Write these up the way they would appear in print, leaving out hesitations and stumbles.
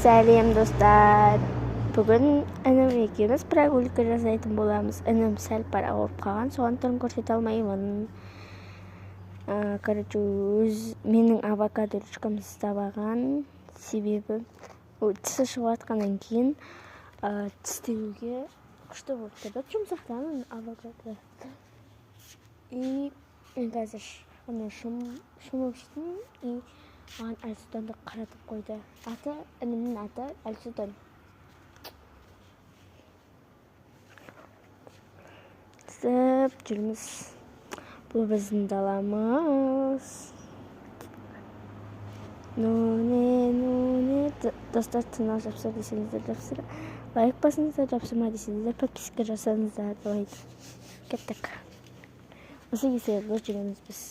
Сәлем достар. Бүгін інім екеуміз прогулка жасайтын боламыз. Інім сәл пара ауырып қалған, соған түрін көрсете алмаймын. Менің авокадо ручкамды табаған себебі тісі шығып жатқаннан кейін тістеуге күшті болып тұрды. Жұмсақтан авокадо. Мен қазір шумып жейтін, маған Әлсұлтанды қаратып қойды. Інімнің аты Әлсұлтан. Тізіп жүрміз. Бұл біздің даламыз. Достар, тыңдау жапсыр десеңіздер жапсыр. Лайк басыңыздар, жапсырма десеңіздер подписка жасаңыздар. Кеттік. Осы кесерді жүреміз біз.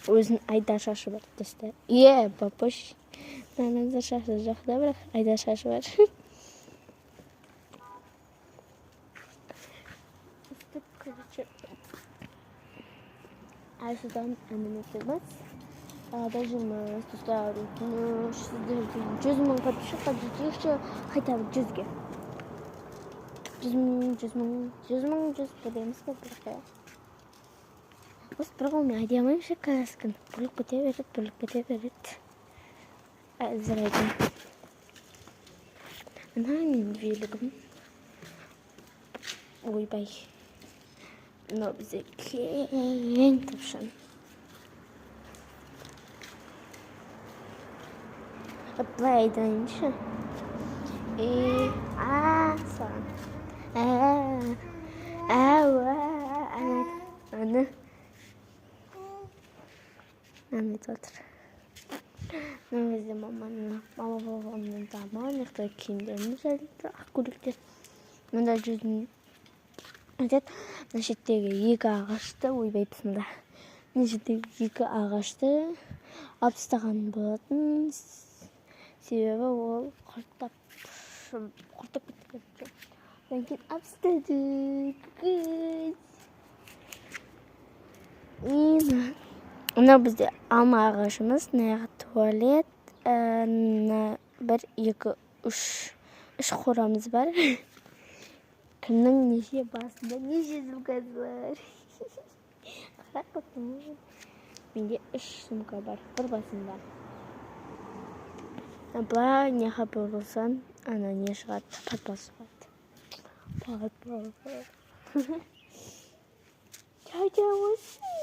Өзінің айда шашы бар достар. Папаш. Маңызда шашы жоқ да, бірақ айда шашы бар. Әлсұлтан әнін өтеміз. Далада жүрміз, достар. Сіздерге 100 мың подписчикқа жетейікші, қайтады 100-ге. 100 мың білеміз бе бірге. Осы бір қолмен айдамайым шекараскін. Бүлік біте береді. Әзір айдым. Ана мен велігім. Ойбай. Но бізе кең тапшын. Бұлай айдайыншы. Саған. Аны айтып отыр. Бізде мама бабамның тамағын, ұйықтай киімдеріміз әлді, ақ көйлектер. Мұнда жүзін өтеді. Мына шеттегі екі ағашты, ойбай бісмілда. Мына шеттегі екі ағашты алып тастаған болатын. Себебі ол құртап кеткен. Одан кейін алып тастадық. Мынау бізде алма ағашымыз, мына туалет, бір, екі, үш қорамыз бар. Кімнің неше басында неше сумкасы бар. Қарап қоттым. Менде 3 сумка бар, бір басында. Бұлай неға бұрылсан, ана не шығады, патпас шығады. Патпас. Дядя, осы.